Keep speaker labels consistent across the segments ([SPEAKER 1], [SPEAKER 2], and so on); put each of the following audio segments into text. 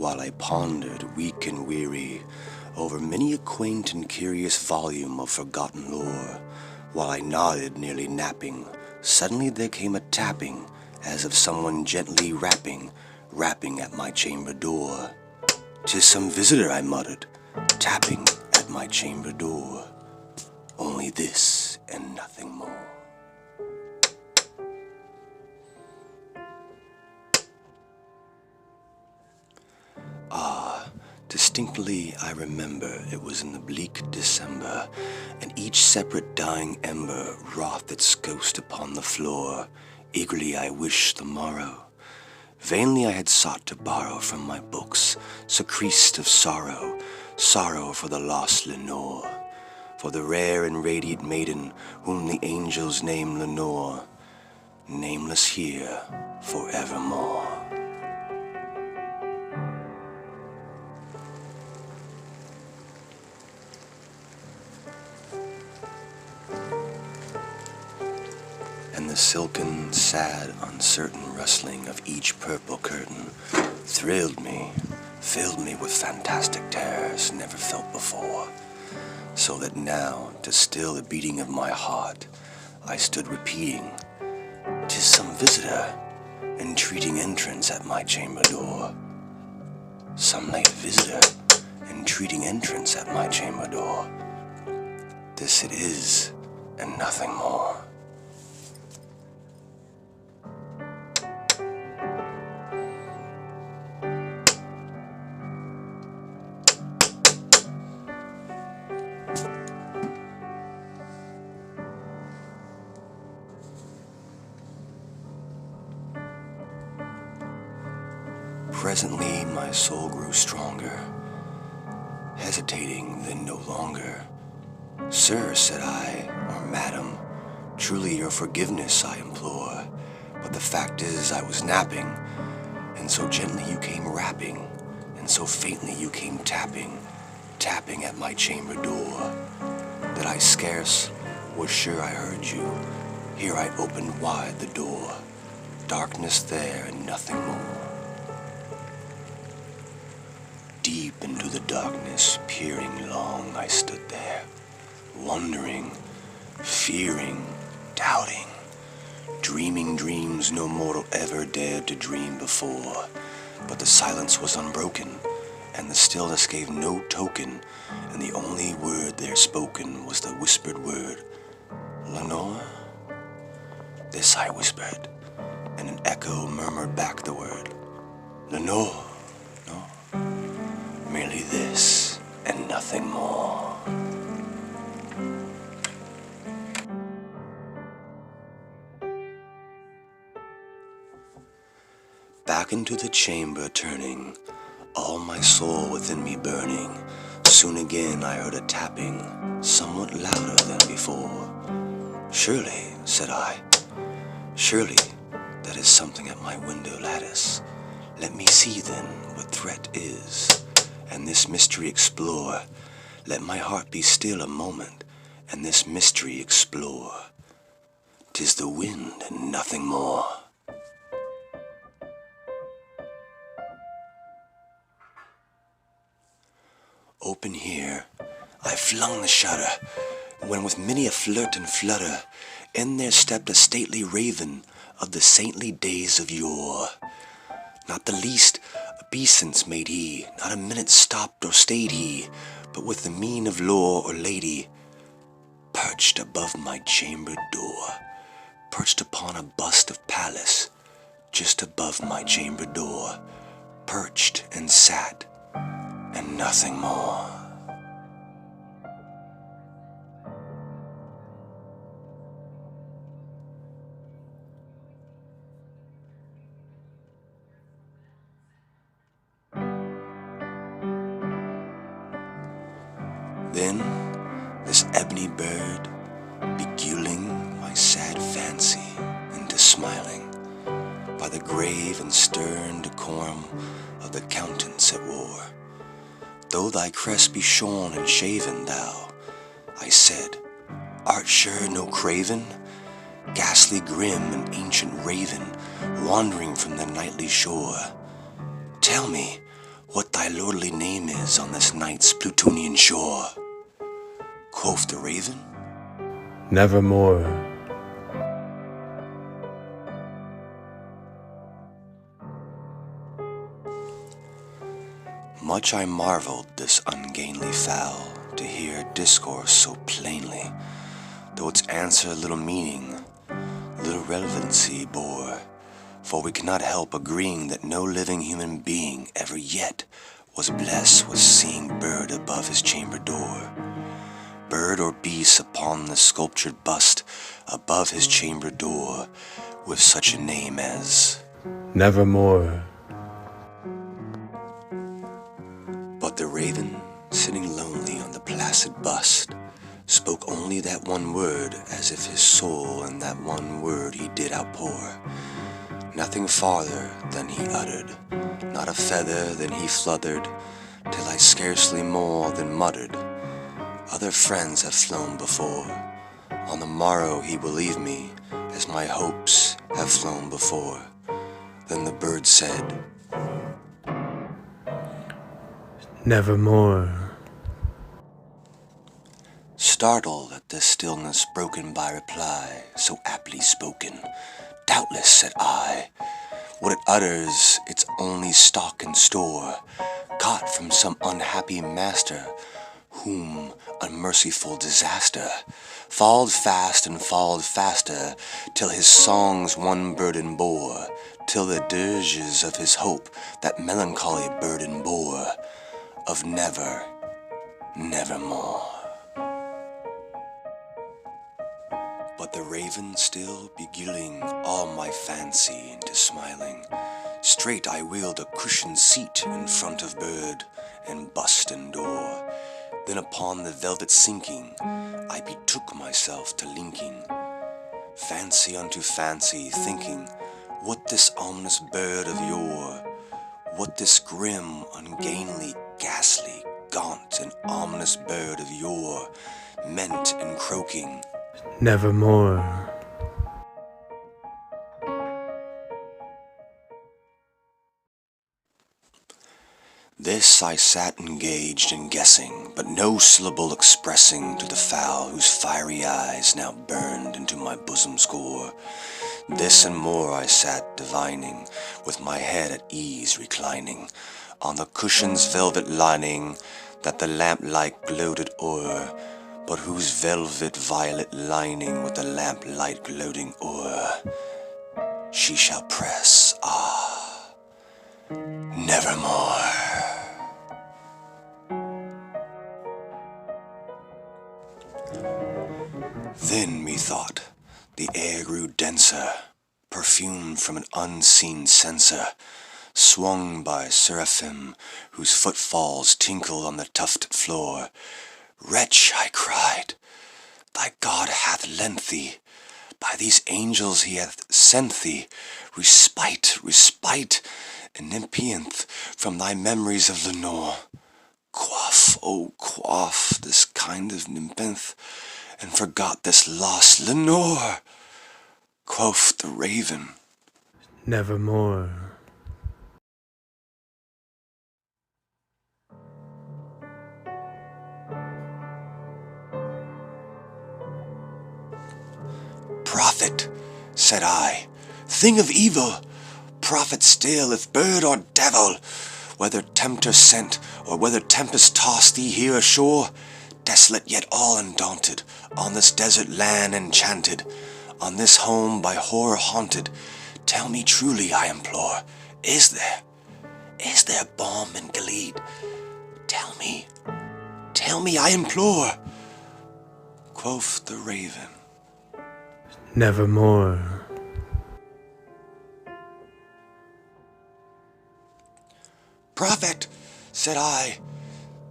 [SPEAKER 1] while I pondered, weak and weary, over many a quaint and curious volume of forgotten lore. While I nodded, nearly napping, suddenly there came a tapping, as of someone gently rapping at my chamber door. "'Tis some visitor," I muttered, tapping at my chamber door. Only this and nothing more. Distinctly I remember it was in the bleak December, and each separate dying ember wrought its ghost upon the floor. Eagerly I wished the morrow. Vainly I had sought to borrow from my books, surceased of sorrow, sorrow for the lost Lenore, for the rare and radiant maiden whom the angels name Lenore, nameless here forevermore. And the silken, sad, uncertain rustling of each purple curtain thrilled me, filled me with fantastic terrors never felt before, so that now, to still the beating of my heart, I stood repeating, "'Tis some visitor, entreating entrance at my chamber door. Some late visitor, entreating entrance at my chamber door. This it is, and nothing more." Presently my soul grew stronger, hesitating then no longer. "Sir," said I, "or madam, truly your forgiveness I implore, but the fact is I was napping, and so gently you came rapping, and so faintly you came tapping at my chamber door, that I scarce was sure I heard you. Here I opened wide the door, darkness there and nothing more. Deep into the darkness, peering long, I stood there, wondering, fearing, doubting, dreaming dreams no mortal ever dared to dream before. But the silence was unbroken, and the stillness gave no token, and the only word there spoken was the whispered word, "Lenore?" This I whispered, and an echo murmured back the word, "Lenore, no, merely this and nothing more." Back into the chamber turning, all my soul within me burning, soon again I heard a tapping, somewhat louder than before. "Surely," said I, "surely that is something at my window lattice. Let me see then what threat is, and this mystery explore. Let my heart be still a moment, and this mystery explore. 'Tis the wind and nothing more." Open here, I flung the shutter, when with many a flirt and flutter, in there stepped a stately raven of the saintly days of yore. Not the least obeisance made he, not a minute stopped or stayed he, but with the mien of lord or lady, perched above my chamber door, perched upon a bust of Pallas, just above my chamber door, perched and sat, and nothing more. Then this ebony bird, beguiling my sad fancy into smiling, by the grave and stern decorum of the countenance it wore, "Though thy crest be shorn and shaven, thou," I said, "art sure no craven? Ghastly grim and ancient raven, wandering from the nightly shore. Tell me, what thy lordly name is on this night's Plutonian shore. Quoth the raven,
[SPEAKER 2] Nevermore.
[SPEAKER 1] Much I marveled this ungainly fowl, to hear discourse so plainly, though its answer little meaning, little relevancy bore. For we cannot help agreeing that no living human being ever yet was blessed with seeing bird above his chamber door. Bird or beast upon the sculptured bust above his chamber door, with such a name as
[SPEAKER 2] Nevermore.
[SPEAKER 1] But the raven, sitting lonely on the placid bust, spoke only that one word, as if his soul in that one word he did outpour. Nothing farther than he uttered, not a feather than he fluthered, till I scarcely more than muttered, other friends have flown before. On the morrow he will leave me, as my hopes have flown before. Then the bird said,
[SPEAKER 2] Nevermore.
[SPEAKER 1] Startled at this stillness broken by reply, so aptly spoken, doubtless, said I, what it utters its only stock and store, caught from some unhappy master, whom unmerciful disaster followed fast and followed faster, till his songs one burden bore, till the dirges of his hope that melancholy burden bore, of never, nevermore. But the raven still beguiling all my fancy into smiling, straight I wheeled a cushioned seat in front of bird and bust and door. Then upon the velvet sinking, I betook myself to linking fancy unto fancy, thinking what this ominous bird of yore, what this grim, ungainly, ghastly, gaunt, and ominous bird of yore meant in croaking,
[SPEAKER 2] Nevermore.
[SPEAKER 1] This I sat engaged in guessing, but no syllable expressing to the fowl whose fiery eyes now burned into my bosom's core. This and more I sat divining, with my head at ease reclining, on the cushion's velvet lining that the lamplight gloated o'er, but whose velvet violet lining with the lamplight gloating o'er, she shall press, nevermore. Then, methought, the air grew denser, perfumed from an unseen censer, swung by seraphim whose footfalls tinkled on the tufted floor. Wretch, I cried, thy God hath lent thee, by these angels he hath sent thee, respite, respite, and nepianth from thy memories of Lenore. Quaff, oh quaff, this kind of nepenthe, and forgot this lost Lenore. Quoth the raven,
[SPEAKER 2] Nevermore.
[SPEAKER 1] Prophet, said I, thing of evil, prophet still, if bird or devil, whether tempter sent, or whether tempest tossed thee here ashore, desolate yet all undaunted, on this desert land enchanted, on this home by horror haunted, tell me truly, I implore, is there balm in Gilead? Tell me, I implore. Quoth the raven,
[SPEAKER 2] Nevermore.
[SPEAKER 1] Prophet, said I,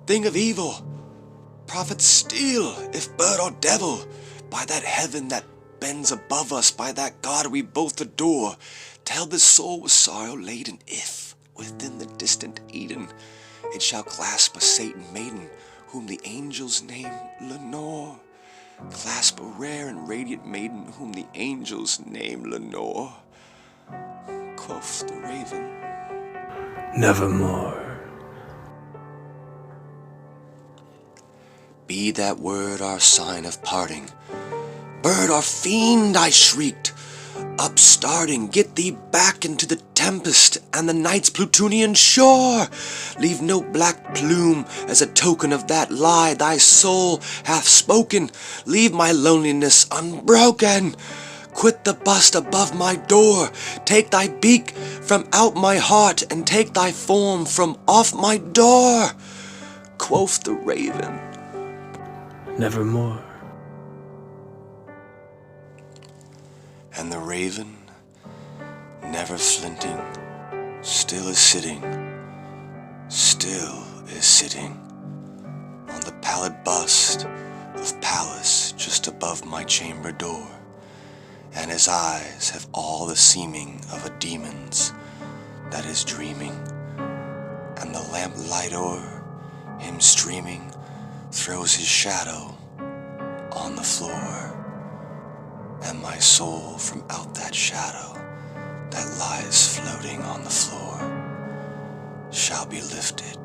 [SPEAKER 1] thing of evil, prophet still, if bird or devil, by that heaven that bends above us, by that God we both adore, tell this soul with sorrow laden, if, within the distant Eden, it shall clasp a Satan maiden, whom the angels name Lenore. Clasp a rare and radiant maiden, whom the angels name Lenore. Quoth the raven,
[SPEAKER 2] Nevermore.
[SPEAKER 1] be that word our sign of parting. Bird or fiend, I shrieked, upstarting, get thee back into the tempest and the night's Plutonian shore. Leave no black plume as a token of that lie thy soul hath spoken. Leave my loneliness unbroken. Quit the bust above my door. Take thy beak from out my heart, and take thy form from off my door. Quoth the raven,
[SPEAKER 2] nevermore.
[SPEAKER 1] And the raven, never flinting, still is sitting on the pallid bust of Pallas just above my chamber door. And his eyes have all the seeming of a demon's that is dreaming, and the lamplight o'er him streaming throws his shadow on the floor. And my soul from out that shadow that lies floating on the floor shall be lifted